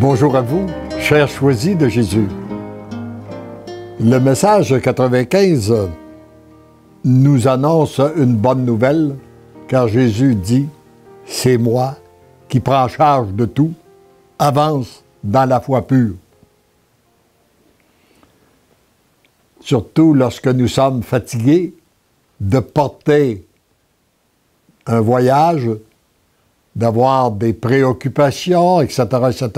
Bonjour à vous, chers choisis de Jésus. Le message 95 nous annonce une bonne nouvelle, car Jésus dit « C'est moi qui prends charge de tout, avance dans la foi pure. » Surtout lorsque nous sommes fatigués de porter un voyage, d'avoir des préoccupations, etc., etc.,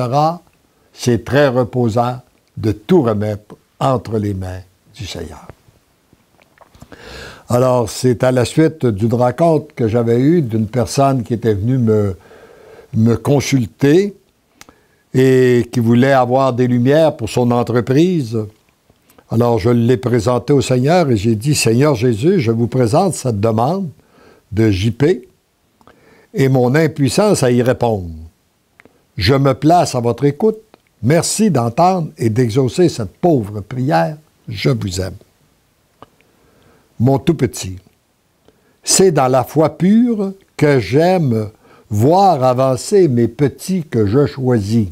c'est très reposant de tout remettre entre les mains du Seigneur. Alors, c'est à la suite d'une rencontre que j'avais eue d'une personne qui était venue me consulter et qui voulait avoir des lumières pour son entreprise. Alors, je l'ai présenté au Seigneur et j'ai dit, « Seigneur Jésus, je vous présente cette demande de JP et mon impuissance à y répondre. Je me place à votre écoute. Merci d'entendre et d'exaucer cette pauvre prière. Je vous aime. » Mon tout petit, c'est dans la foi pure que j'aime voir avancer mes petits que je choisis.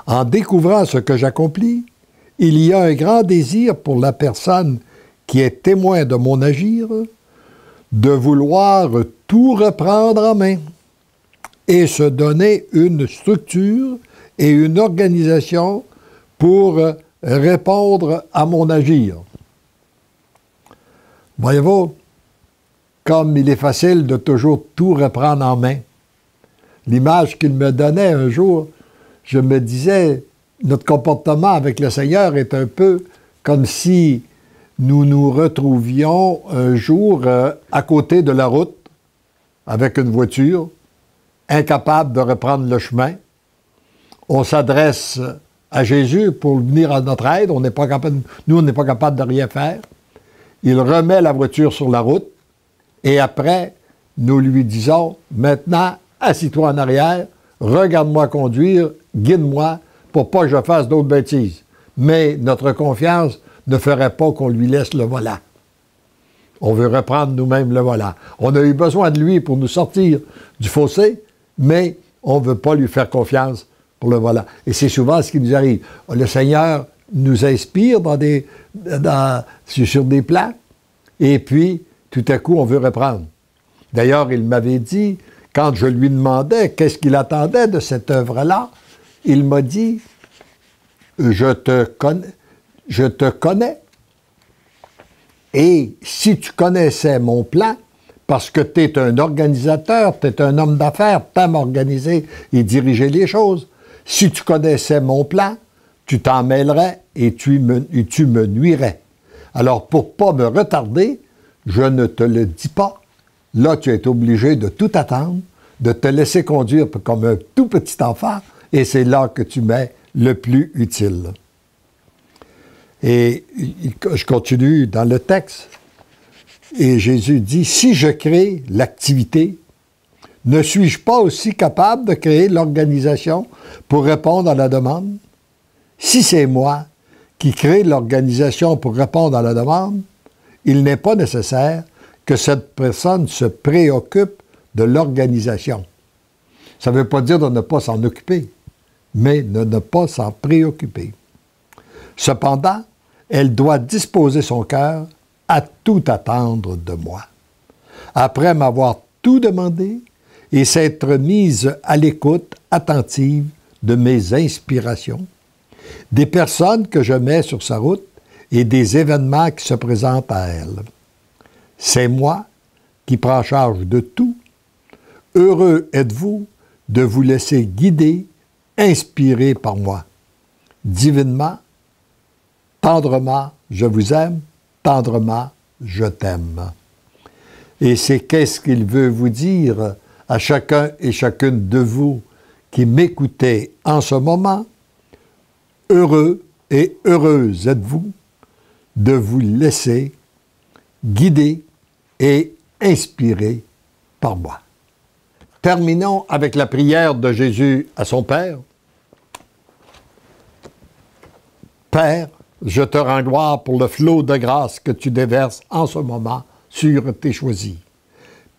En découvrant ce que j'accomplis, il y a un grand désir pour la personne qui est témoin de mon agir, de vouloir tout reprendre en main et se donner une structure et une organisation pour répondre à mon agir. Voyez-vous, comme il est facile de toujours tout reprendre en main. L'image qu'il me donnait un jour, je me disais, notre comportement avec le Seigneur est un peu comme si nous nous retrouvions un jour à côté de la route avec une voiture, incapable de reprendre le chemin. On s'adresse à Jésus pour venir à notre aide. On n'est pas capable, nous, on n'est pas capable de rien faire. Il remet la voiture sur la route et après, nous lui disons, maintenant, assis-toi en arrière, regarde-moi conduire, guide-moi pour pas que je fasse d'autres bêtises. Mais notre confiance ne ferait pas qu'on lui laisse le volant. On veut reprendre nous-mêmes le volant. On a eu besoin de lui pour nous sortir du fossé, mais on ne veut pas lui faire confiance pour le volant. Et c'est souvent ce qui nous arrive. Le Seigneur nous inspire sur des plans, et puis, tout à coup, on veut reprendre. D'ailleurs, il m'avait dit, quand je lui demandais qu'est-ce qu'il attendait de cette œuvre-là, il m'a dit, je te connais, et si tu connaissais mon plan, parce que tu es un organisateur, tu es un homme d'affaires, tu aimes organiser et diriger les choses, si tu connaissais mon plan, tu t'en mêlerais et tu me nuirais. Alors, pour ne pas me retarder, je ne te le dis pas. Là, tu es obligé de tout attendre, de te laisser conduire comme un tout petit enfant, et c'est là que tu m'es le plus utile. Et je continue dans le texte, et Jésus dit, « Si je crée l'activité, ne suis-je pas aussi capable de créer l'organisation pour répondre à la demande? Si c'est moi qui crée l'organisation pour répondre à la demande, il n'est pas nécessaire que cette personne se préoccupe de l'organisation. » Ça ne veut pas dire de ne pas s'en occuper, mais de ne pas s'en préoccuper. Cependant, elle doit disposer son cœur à tout attendre de moi. Après m'avoir tout demandé et s'être mise à l'écoute attentive de mes inspirations, des personnes que je mets sur sa route et des événements qui se présentent à elle. C'est moi qui prends charge de tout. Heureux êtes-vous de vous laisser guider, inspirer par moi. Divinement, tendrement, je vous aime, tendrement, je t'aime. Et c'est qu'est-ce qu'il veut vous dire à chacun et chacune de vous qui m'écoutez en ce moment. Heureux et heureuse êtes-vous de vous laisser guider et inspirer par moi. Terminons avec la prière de Jésus à son Père. Père, je te rends gloire pour le flot de grâce que tu déverses en ce moment sur tes choisis.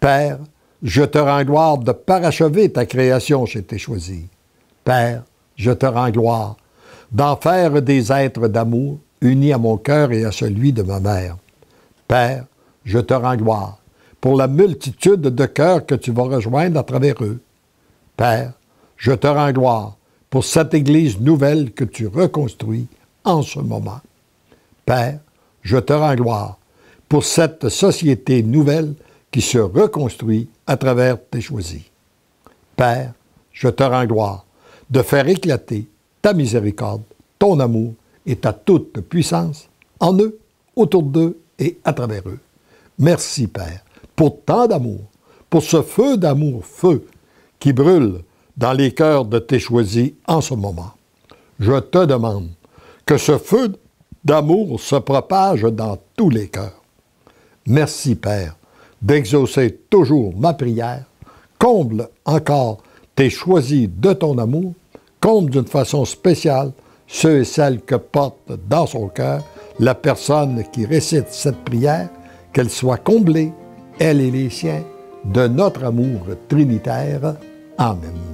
Père, je te rends gloire de parachever ta création chez tes choisis. Père, je te rends gloire d'en faire des êtres d'amour unis à mon cœur et à celui de ma mère. Père, je te rends gloire pour la multitude de cœurs que tu vas rejoindre à travers eux. Père, je te rends gloire pour cette Église nouvelle que tu reconstruis en ce moment. Père, je te rends gloire pour cette société nouvelle qui se reconstruit à travers tes choisis. Père, je te rends gloire de faire éclater ta miséricorde, ton amour et ta toute puissance en eux, autour d'eux et à travers eux. Merci, Père, pour tant d'amour, pour ce feu d'amour, feu, qui brûle dans les cœurs de tes choisis en ce moment. Je te demande que ce feu d'amour se propage dans tous les cœurs. Merci, Père, d'exaucer toujours ma prière. Comble encore tes choisis de ton amour. Comble d'une façon spéciale ceux et celles que porte dans son cœur la personne qui récite cette prière, qu'elle soit comblée, elle et les siens, de notre amour trinitaire. Amen.